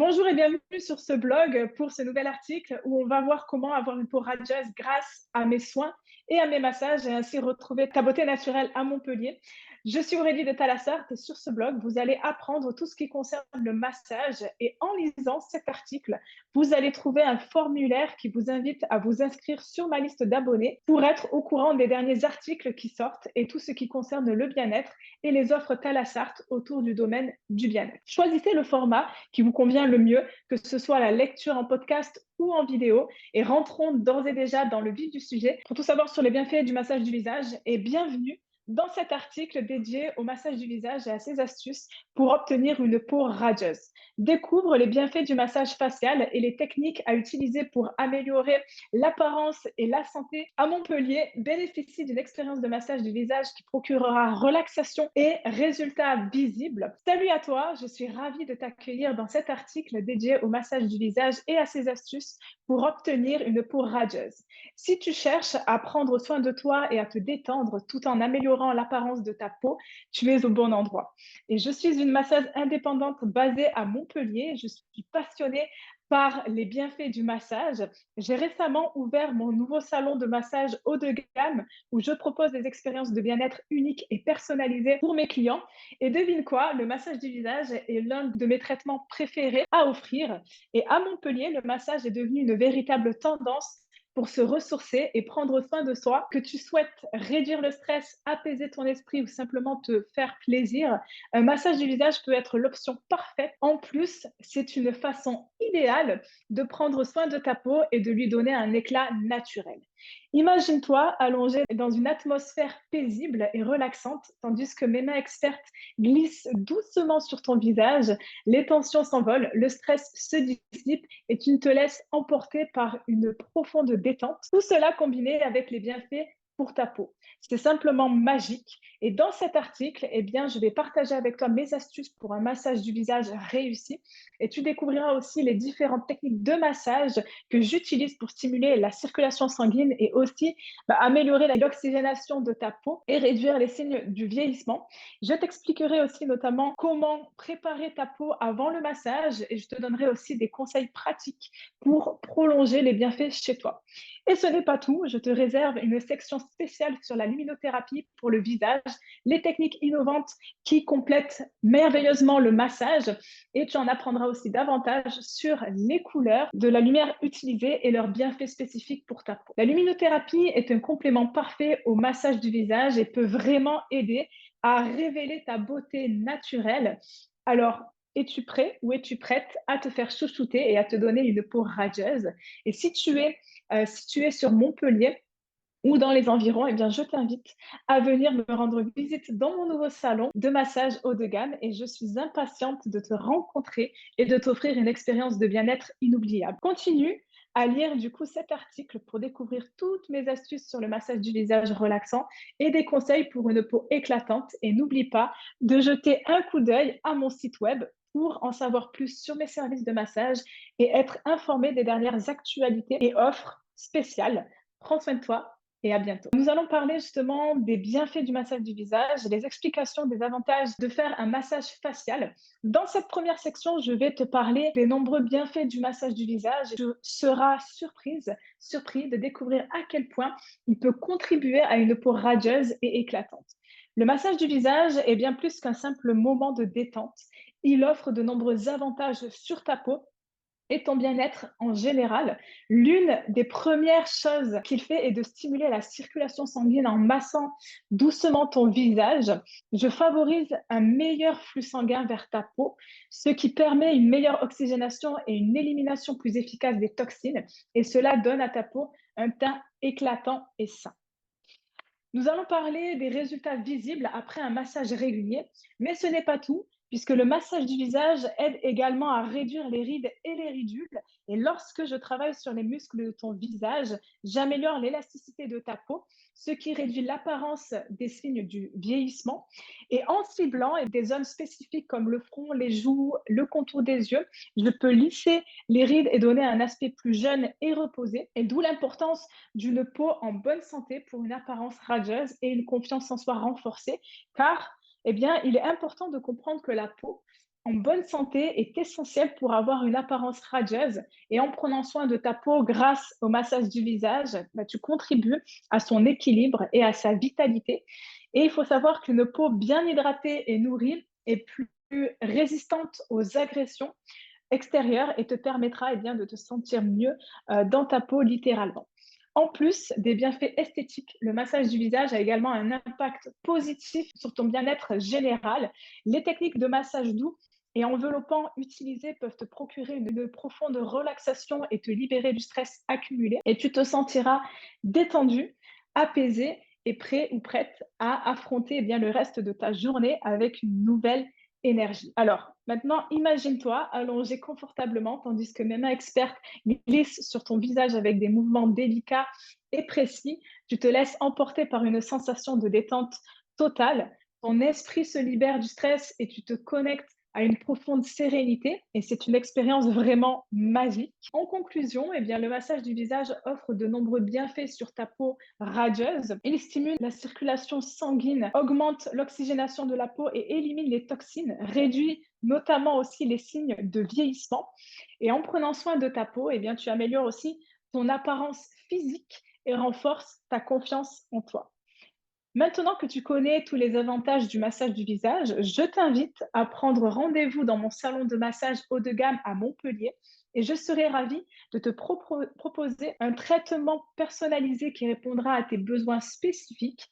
Bonjour et bienvenue sur ce blog pour ce nouvel article où on va voir comment avoir une peau radieuse grâce à mes soins et à mes massages et ainsi retrouver ta beauté naturelle à Montpellier. Je suis Aurélie de Talassart et sur ce blog, vous allez apprendre tout ce qui concerne le massage et en lisant cet article, vous allez trouver un formulaire qui vous invite à vous inscrire sur ma liste d'abonnés pour être au courant des derniers articles qui sortent et tout ce qui concerne le bien-être et les offres Talassart autour du domaine du bien-être. Choisissez le format qui vous convient le mieux, que ce soit la lecture en podcast ou en vidéo. Et rentrons d'ores et déjà dans le vif du sujet pour tout savoir sur les bienfaits du massage du visage. Et bienvenue dans cet article dédié au massage du visage et à ses astuces pour obtenir une peau radieuse. Découvre les bienfaits du massage facial et les techniques à utiliser pour améliorer l'apparence et la santé. À Montpellier, bénéficie d'une expérience de massage du visage qui procurera relaxation et résultats visibles. Salut à toi, je suis ravie de t'accueillir dans cet article dédié au massage du visage et à ses astuces pour obtenir une peau radieuse. Si tu cherches à prendre soin de toi et à te détendre tout en améliorant l'apparence de ta peau, tu es au bon endroit. Et je suis une masseuse indépendante basée à Montpellier. Je suis passionnée par les bienfaits du massage. J'ai récemment ouvert mon nouveau salon de massage haut de gamme où je propose des expériences de bien-être uniques et personnalisées pour mes clients. Et devine quoi, le massage du visage est l'un de mes traitements préférés à offrir. Et à Montpellier, le massage est devenu une véritable tendance pour se ressourcer et prendre soin de soi. Que tu souhaites réduire le stress, apaiser ton esprit ou simplement te faire plaisir, un massage du visage peut être l'option parfaite. En plus, c'est une façon idéale de prendre soin de ta peau et de lui donner un éclat naturel. Imagine-toi allongé dans une atmosphère paisible et relaxante, tandis que mes mains expertes glissent doucement sur ton visage, les tensions s'envolent, le stress se dissipe et tu te laisses emporter par une profonde détente. Tout cela combiné avec les bienfaits pour ta peau. C'est simplement magique. Et dans cet article, eh bien, je vais partager avec toi mes astuces pour un massage du visage réussi. Et tu découvriras aussi les différentes techniques de massage que j'utilise pour stimuler la circulation sanguine et aussi améliorer l'oxygénation de ta peau et réduire les signes du vieillissement. Je t'expliquerai aussi notamment comment préparer ta peau avant le massage et je te donnerai aussi des conseils pratiques pour prolonger les bienfaits chez toi. Et ce n'est pas tout, je te réserve une section spéciale sur la luminothérapie pour le visage, les techniques innovantes qui complètent merveilleusement le massage et tu en apprendras aussi davantage sur les couleurs de la lumière utilisée et leurs bienfaits spécifiques pour ta peau. La luminothérapie est un complément parfait au massage du visage et peut vraiment aider à révéler ta beauté naturelle. Alors, es-tu prêt ou es-tu prête à te faire chouchouter et à te donner une peau radieuse? Et si tu es sur Montpellier ou dans les environs, eh bien, je t'invite à venir me rendre visite dans mon nouveau salon de massage haut de gamme et je suis impatiente de te rencontrer et de t'offrir une expérience de bien-être inoubliable. Continue à lire du coup cet article pour découvrir toutes mes astuces sur le massage du visage relaxant et des conseils pour une peau éclatante. Et n'oublie pas de jeter un coup d'œil à mon site web pour en savoir plus sur mes services de massage et être informé des dernières actualités et offres spéciales. Prends soin de toi et à bientôt. Nous allons parler justement des bienfaits du massage du visage, des explications des avantages de faire un massage facial. Dans cette première section, je vais te parler des nombreux bienfaits du massage du visage. Tu seras surpris de découvrir à quel point il peut contribuer à une peau radieuse et éclatante. Le massage du visage est bien plus qu'un simple moment de détente. Il offre de nombreux avantages sur ta peau et ton bien-être en général. L'une des premières choses qu'il fait est de stimuler la circulation sanguine en massant doucement ton visage. Je favorise un meilleur flux sanguin vers ta peau, ce qui permet une meilleure oxygénation et une élimination plus efficace des toxines. Et cela donne à ta peau un teint éclatant et sain. Nous allons parler des résultats visibles après un massage régulier, mais ce n'est pas tout, puisque le massage du visage aide également à réduire les rides et les ridules. Et lorsque je travaille sur les muscles de ton visage, j'améliore l'élasticité de ta peau, ce qui réduit l'apparence des signes du vieillissement. Et en ciblant des zones spécifiques comme le front, les joues, le contour des yeux, je peux lisser les rides et donner un aspect plus jeune et reposé. Et d'où l'importance d'une peau en bonne santé pour une apparence radieuse et une confiance en soi renforcée, car eh bien, il est important de comprendre que la peau en bonne santé est essentiel pour avoir une apparence radieuse et en prenant soin de ta peau grâce au massage du visage, bah, tu contribues à son équilibre et à sa vitalité. Et il faut savoir qu'une peau bien hydratée et nourrie est plus résistante aux agressions extérieures et te permettra bien, de te sentir mieux dans ta peau littéralement. En plus des bienfaits esthétiques, le massage du visage a également un impact positif sur ton bien-être général. Les techniques de massage doux et enveloppant utilisées peuvent te procurer une profonde relaxation et te libérer du stress accumulé. Et tu te sentiras détendu, apaisé et prêt ou prête à affronter bien le reste de ta journée avec une nouvelle énergie. Alors, maintenant, imagine-toi allongé confortablement tandis que mes mains expertes glissent sur ton visage avec des mouvements délicats et précis. Tu te laisses emporter par une sensation de détente totale. Ton esprit se libère du stress et tu te connectes à une profonde sérénité et c'est une expérience vraiment magique. En conclusion, eh bien, le massage du visage offre de nombreux bienfaits sur ta peau radieuse. Il stimule la circulation sanguine, augmente l'oxygénation de la peau et élimine les toxines, réduit notamment aussi les signes de vieillissement. Et en prenant soin de ta peau, eh bien, tu améliores aussi ton apparence physique et renforces ta confiance en toi. Maintenant que tu connais tous les avantages du massage du visage, je t'invite à prendre rendez-vous dans mon salon de massage haut de gamme à Montpellier et je serai ravie de te proposer un traitement personnalisé qui répondra à tes besoins spécifiques.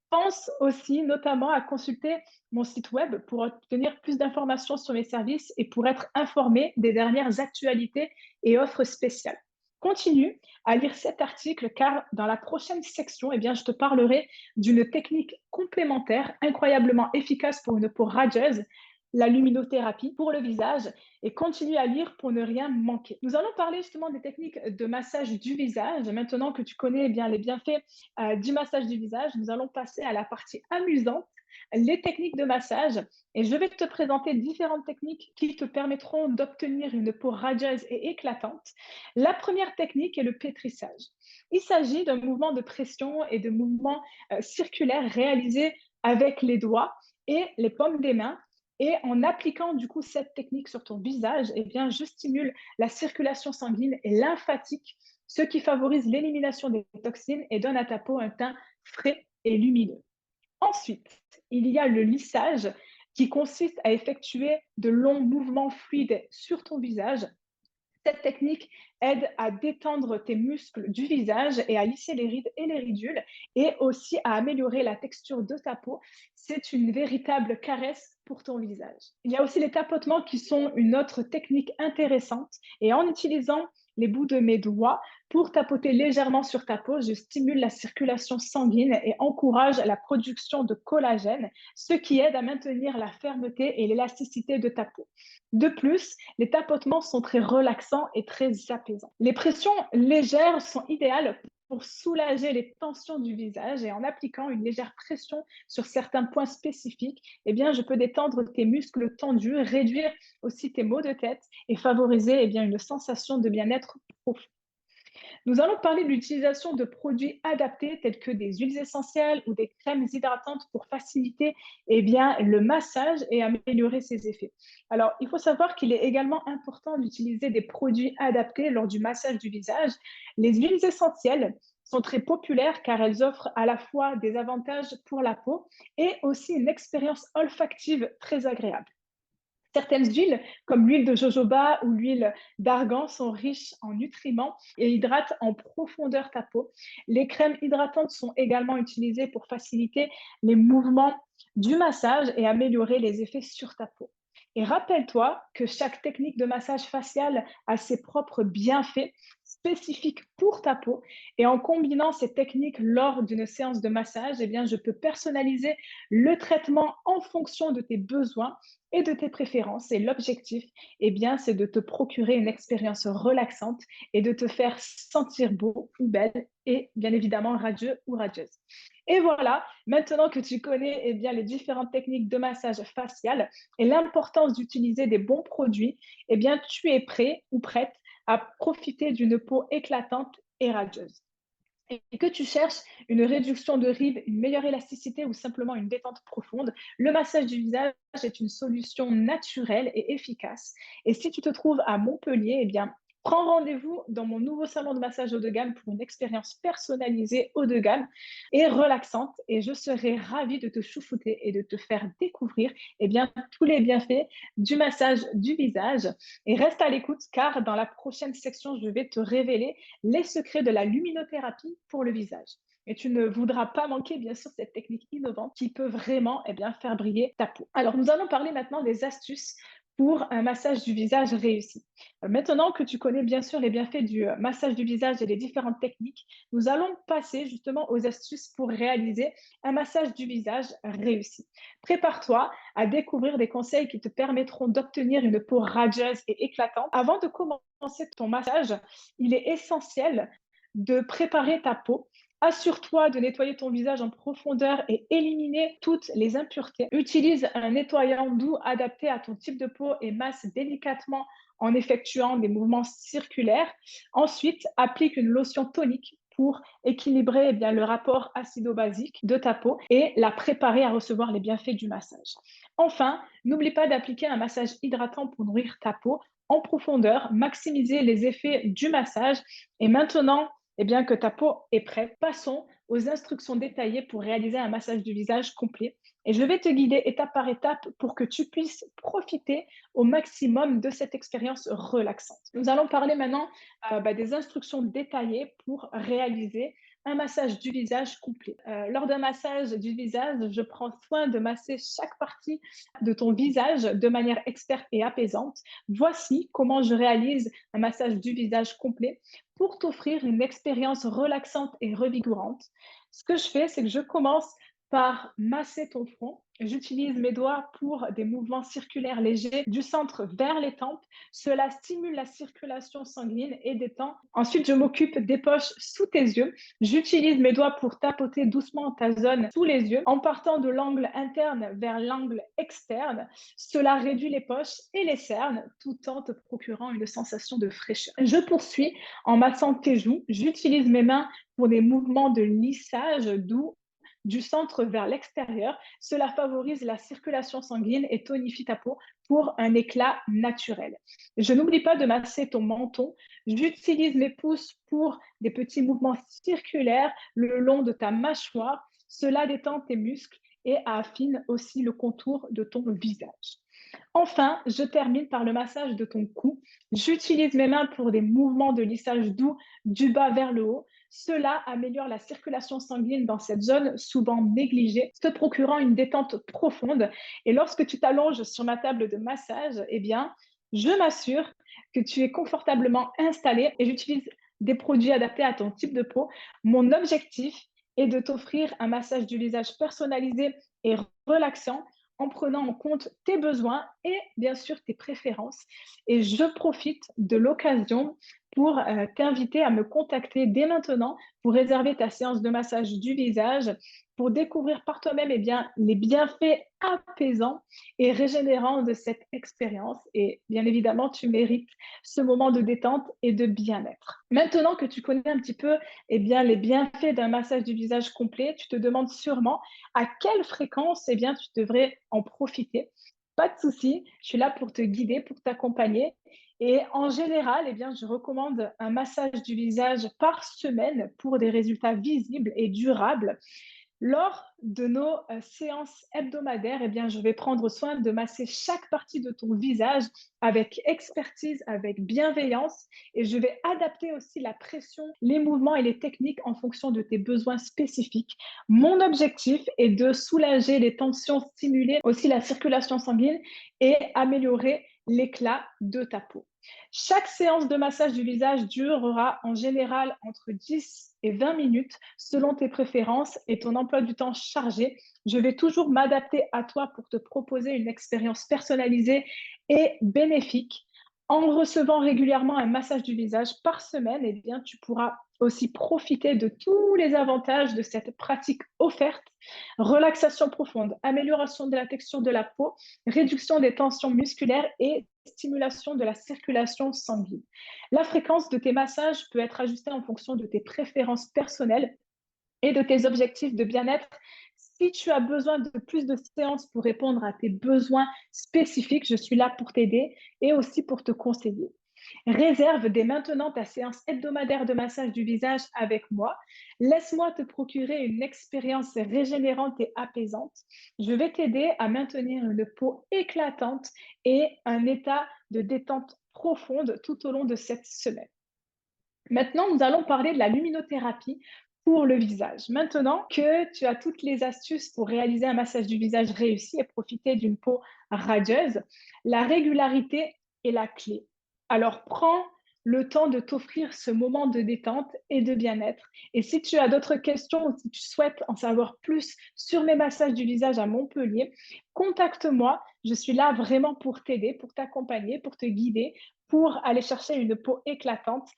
Pense aussi notamment à consulter mon site web pour obtenir plus d'informations sur mes services et pour être informé des dernières actualités et offres spéciales. Continue à lire cet article car dans la prochaine section, eh bien, je te parlerai d'une technique complémentaire incroyablement efficace pour une peau radieuse, la luminothérapie pour le visage, et continue à lire pour ne rien manquer. Nous allons parler justement des techniques de massage du visage. Maintenant que tu connais bien les bienfaits du massage du visage, nous allons passer à la partie amusante, les techniques de massage. Et je vais te présenter différentes techniques qui te permettront d'obtenir une peau radieuse et éclatante. La première technique est le pétrissage. Il s'agit d'un mouvement de pression et de mouvement circulaire réalisé avec les doigts et les paumes des mains. Et en appliquant du coup cette technique sur ton visage, eh bien, je stimule la circulation sanguine et lymphatique, ce qui favorise l'élimination des toxines et donne à ta peau un teint frais et lumineux. Ensuite, il y a le lissage qui consiste à effectuer de longs mouvements fluides sur ton visage. Cette technique aide à détendre tes muscles du visage et à lisser les rides et les ridules et aussi à améliorer la texture de ta peau. C'est une véritable caresse pour ton visage. Il y a aussi les tapotements qui sont une autre technique intéressante et en utilisant les bouts de mes doigts pour tapoter légèrement sur ta peau, je stimule la circulation sanguine et encourage la production de collagène, ce qui aide à maintenir la fermeté et l'élasticité de ta peau. De plus, les tapotements sont très relaxants et très apaisants. Les pressions légères sont idéales pour soulager les tensions du visage et en appliquant une légère pression sur certains points spécifiques, eh bien, je peux détendre tes muscles tendus, réduire aussi tes maux de tête et favoriser eh bien, une sensation de bien-être profond. Nous allons parler de l'utilisation de produits adaptés tels que des huiles essentielles ou des crèmes hydratantes pour faciliter eh bien, le massage et améliorer ses effets. Alors, il faut savoir qu'il est également important d'utiliser des produits adaptés lors du massage du visage. Les huiles essentielles sont très populaires car elles offrent à la fois des avantages pour la peau et aussi une expérience olfactive très agréable. Certaines huiles, comme l'huile de jojoba ou l'huile d'argan, sont riches en nutriments et hydratent en profondeur ta peau. Les crèmes hydratantes sont également utilisées pour faciliter les mouvements du massage et améliorer les effets sur ta peau. Et rappelle-toi que chaque technique de massage facial a ses propres bienfaits spécifiques pour ta peau. Et en combinant ces techniques lors d'une séance de massage, eh bien, je peux personnaliser le traitement en fonction de tes besoins et de tes préférences. Et l'objectif, eh bien, c'est de te procurer une expérience relaxante et de te faire sentir beau ou belle et bien évidemment radieux ou radieuse. Et voilà, maintenant que tu connais eh bien, les différentes techniques de massage facial et l'importance d'utiliser des bons produits, eh bien, tu es prêt ou prête à profiter d'une peau éclatante et radieuse. et que tu cherches une réduction de rides, une meilleure élasticité ou simplement une détente profonde, le massage du visage est une solution naturelle et efficace. Et si tu te trouves à Montpellier, eh bien, prends rendez-vous dans mon nouveau salon de massage haut de gamme pour une expérience personnalisée haut de gamme et relaxante. Et je serai ravie de te chouchouter et de te faire découvrir eh bien, tous les bienfaits du massage du visage. Et reste à l'écoute car dans la prochaine section, je vais te révéler les secrets de la luminothérapie pour le visage. Et tu ne voudras pas manquer, bien sûr, cette technique innovante qui peut vraiment faire briller ta peau. Alors, nous allons parler maintenant des astuces pour un massage du visage réussi. Maintenant que tu connais bien sûr les bienfaits du massage du visage et les différentes techniques, nous allons passer justement aux astuces pour réaliser un massage du visage réussi. Prépare-toi à découvrir des conseils qui te permettront d'obtenir une peau radieuse et éclatante. Avant de commencer ton massage, il est essentiel de préparer ta peau. Assure-toi de nettoyer ton visage en profondeur et éliminer toutes les impuretés. Utilise un nettoyant doux adapté à ton type de peau et masse délicatement en effectuant des mouvements circulaires. Ensuite, applique une lotion tonique pour équilibrer le rapport acido-basique de ta peau et la préparer à recevoir les bienfaits du massage. Enfin, n'oublie pas d'appliquer un massage hydratant pour nourrir ta peau en profondeur, maximiser les effets du massage. Et maintenant, que ta peau est prête, passons aux instructions détaillées pour réaliser un massage du visage complet. Et je vais te guider étape par étape pour que tu puisses profiter au maximum de cette expérience relaxante. Nous allons parler maintenant des instructions détaillées pour réaliser un massage du visage complet. Lors d'un massage du visage, je prends soin de masser chaque partie de ton visage de manière experte et apaisante. Voici comment je réalise un massage du visage complet pour t'offrir une expérience relaxante et revigorante. Ce que je fais, c'est que je commence par masser ton front. J'utilise mes doigts pour des mouvements circulaires légers du centre vers les tempes. Cela stimule la circulation sanguine et détend. Ensuite, je m'occupe des poches sous tes yeux. J'utilise mes doigts pour tapoter doucement ta zone sous les yeux en partant de l'angle interne vers l'angle externe. Cela réduit les poches et les cernes tout en te procurant une sensation de fraîcheur. Je poursuis en massant tes joues. J'utilise mes mains pour des mouvements de lissage doux du centre vers l'extérieur. Cela favorise la circulation sanguine et tonifie ta peau pour un éclat naturel. Je n'oublie pas de masser ton menton. J'utilise mes pouces pour des petits mouvements circulaires le long de ta mâchoire. Cela détend tes muscles et affine aussi le contour de ton visage. Enfin, je termine par le massage de ton cou. J'utilise mes mains pour des mouvements de lissage doux du bas vers le haut. Cela améliore la circulation sanguine dans cette zone souvent négligée, te procurant une détente profonde. Et lorsque tu t'allonges sur ma table de massage, je m'assure que tu es confortablement installé et j'utilise des produits adaptés à ton type de peau. Mon objectif est de t'offrir un massage du visage personnalisé et relaxant en prenant en compte tes besoins et bien sûr tes préférences. Et je profite de l'occasion pour t'inviter à me contacter dès maintenant pour réserver ta séance de massage du visage, pour découvrir par toi-même les bienfaits apaisants et régénérants de cette expérience. Et bien évidemment, tu mérites ce moment de détente et de bien-être. Maintenant que tu connais un petit peu les bienfaits d'un massage du visage complet, tu te demandes sûrement à quelle fréquence tu devrais en profiter. Pas de souci, je suis là pour te guider, pour t'accompagner. Et en général, je recommande un massage du visage par semaine pour des résultats visibles et durables. Lors de nos séances hebdomadaires, je vais prendre soin de masser chaque partie de ton visage avec expertise, avec bienveillance et je vais adapter aussi la pression, les mouvements et les techniques en fonction de tes besoins spécifiques. Mon objectif est de soulager les tensions, stimuler aussi la circulation sanguine et améliorer l'éclat de ta peau. Chaque séance de massage du visage durera en général entre 10 et 20 minutes selon tes préférences et ton emploi du temps chargé. Je vais toujours m'adapter à toi pour te proposer une expérience personnalisée et bénéfique. En recevant régulièrement un massage du visage par semaine, tu pourras aussi profiter de tous les avantages de cette pratique offerte. Relaxation profonde, amélioration de la texture de la peau, réduction des tensions musculaires et stimulation de la circulation sanguine. La fréquence de tes massages peut être ajustée en fonction de tes préférences personnelles et de tes objectifs de bien-être. Si tu as besoin de plus de séances pour répondre à tes besoins spécifiques, je suis là pour t'aider et aussi pour te conseiller. Réserve dès maintenant ta séance hebdomadaire de massage du visage avec moi. Laisse-moi te procurer une expérience régénérante et apaisante. Je vais t'aider à maintenir une peau éclatante et un état de détente profonde tout au long de cette semaine. Maintenant, nous allons parler de la luminothérapie pour le visage. Maintenant que tu as toutes les astuces pour réaliser un massage du visage réussi et profiter d'une peau radieuse, la régularité est la clé. Alors, prends le temps de t'offrir ce moment de détente et de bien-être. Et si tu as d'autres questions ou si tu souhaites en savoir plus sur mes massages du visage à Montpellier, contacte-moi. Je suis là vraiment pour t'aider, pour t'accompagner, pour te guider, pour aller chercher une peau éclatante.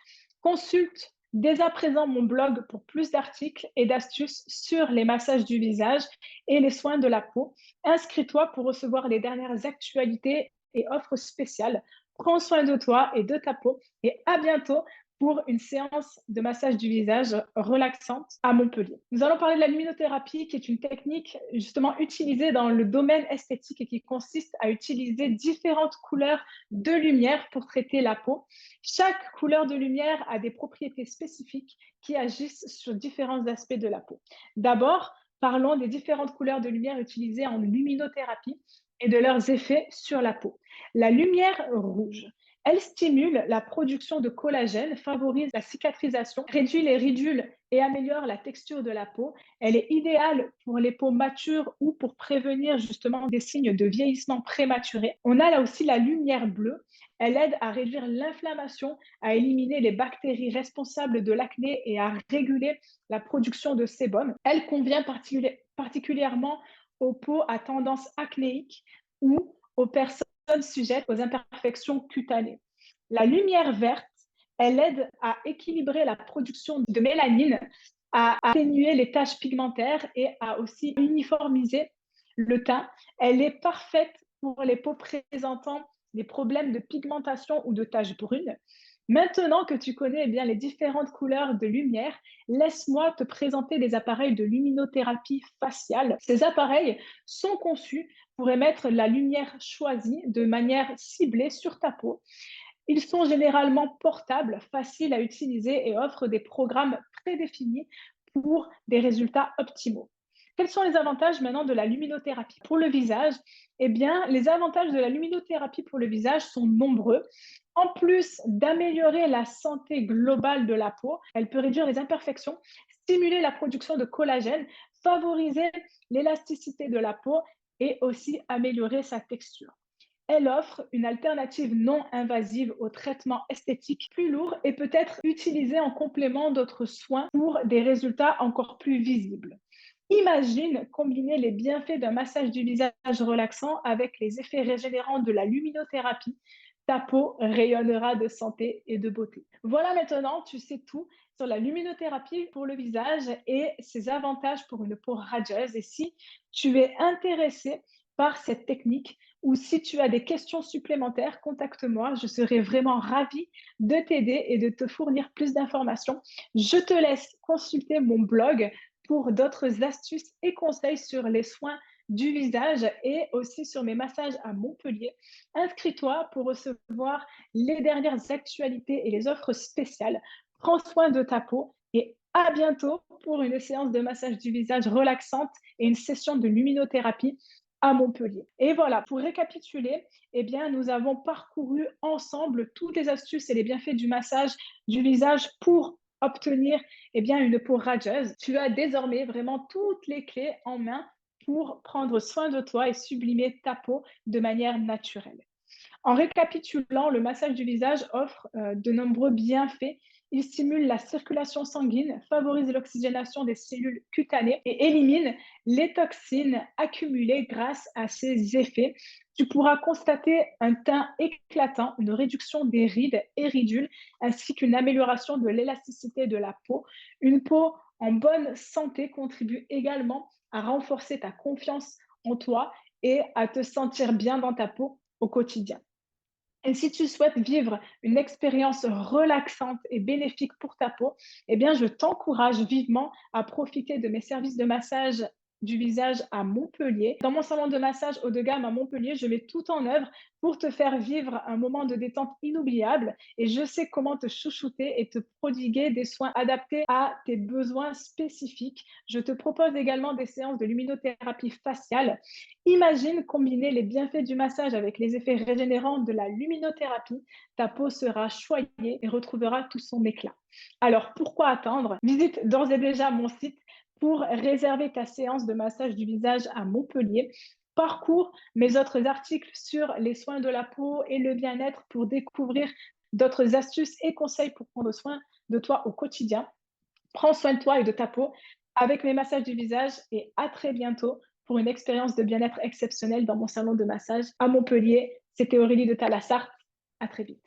Consulte dès à présent mon blog pour plus d'articles et d'astuces sur les massages du visage et les soins de la peau. Inscris-toi pour recevoir les dernières actualités et offres spéciales. Prends soin de toi et de ta peau et à bientôt pour une séance de massage du visage relaxante à Montpellier. Nous allons parler de la luminothérapie, qui est une technique justement utilisée dans le domaine esthétique et qui consiste à utiliser différentes couleurs de lumière pour traiter la peau. Chaque couleur de lumière a des propriétés spécifiques qui agissent sur différents aspects de la peau. D'abord, parlons des différentes couleurs de lumière utilisées en luminothérapie et de leurs effets sur la peau. La lumière rouge, elle stimule la production de collagène, favorise la cicatrisation, réduit les ridules et améliore la texture de la peau. Elle est idéale pour les peaux matures ou pour prévenir justement des signes de vieillissement prématuré. On a là aussi la lumière bleue. Elle aide à réduire l'inflammation, à éliminer les bactéries responsables de l'acné et à réguler la production de sébum. Elle convient particulièrement aux peaux à tendance acnéique ou aux personnes sujettes aux imperfections cutanées. La lumière verte, elle aide à équilibrer la production de mélanine, à atténuer les taches pigmentaires et à aussi uniformiser le teint. Elle est parfaite pour les peaux présentant des problèmes de pigmentation ou de taches brunes. Maintenant que tu connais bien les différentes couleurs de lumière, laisse-moi te présenter des appareils de luminothérapie faciale. Ces appareils sont conçus pour émettre la lumière choisie de manière ciblée sur ta peau. Ils sont généralement portables, faciles à utiliser et offrent des programmes prédéfinis pour des résultats optimaux. Quels sont les avantages maintenant de la luminothérapie pour le visage? Eh bien, les avantages de la luminothérapie pour le visage sont nombreux. En plus d'améliorer la santé globale de la peau, elle peut réduire les imperfections, stimuler la production de collagène, favoriser l'élasticité de la peau et aussi améliorer sa texture. Elle offre une alternative non invasive aux traitements esthétiques plus lourds et peut être utilisée en complément d'autres soins pour des résultats encore plus visibles. Imagine combiner les bienfaits d'un massage du visage relaxant avec les effets régénérants de la luminothérapie. Ta peau rayonnera de santé et de beauté. Voilà, maintenant, tu sais tout sur la luminothérapie pour le visage et ses avantages pour une peau radieuse. Et si tu es intéressé par cette technique, ou si tu as des questions supplémentaires, contacte-moi. Je serai vraiment ravie de t'aider et de te fournir plus d'informations. Je te laisse consulter mon blog pour d'autres astuces et conseils sur les soins du visage et aussi sur mes massages à Montpellier. Inscris-toi pour recevoir les dernières actualités et les offres spéciales. Prends soin de ta peau et à bientôt pour une séance de massage du visage relaxante et une session de luminothérapie à Montpellier. Et voilà, pour récapituler, eh bien, nous avons parcouru ensemble toutes les astuces et les bienfaits du massage du visage pour obtenir bien, une peau radieuse. Tu as désormais vraiment toutes les clés en main pour prendre soin de toi et sublimer ta peau de manière naturelle. En récapitulant, le massage du visage offre de nombreux bienfaits. Il stimule la circulation sanguine, favorise l'oxygénation des cellules cutanées et élimine les toxines accumulées grâce à ces effets. Tu pourras constater un teint éclatant, une réduction des rides et ridules, ainsi qu'une amélioration de l'élasticité de la peau. Une peau en bonne santé contribue également à renforcer ta confiance en toi et à te sentir bien dans ta peau au quotidien. Et si tu souhaites vivre une expérience relaxante et bénéfique pour ta peau, eh bien, je t'encourage vivement à profiter de mes services de massage du visage à Montpellier. Dans mon salon de massage haut de gamme à Montpellier, je mets tout en œuvre pour te faire vivre un moment de détente inoubliable et je sais comment te chouchouter et te prodiguer des soins adaptés à tes besoins spécifiques. Je te propose également des séances de luminothérapie faciale. Imagine combiner les bienfaits du massage avec les effets régénérants de la luminothérapie. Ta peau sera choyée et retrouvera tout son éclat. Alors, pourquoi attendre? Visite d'ores et déjà mon site pour réserver ta séance de massage du visage à Montpellier. Parcours mes autres articles sur les soins de la peau et le bien-être pour découvrir d'autres astuces et conseils pour prendre soin de toi au quotidien. Prends soin de toi et de ta peau avec mes massages du visage et à très bientôt pour une expérience de bien-être exceptionnelle dans mon salon de massage à Montpellier. C'était Aurélie de Talassart. À très vite.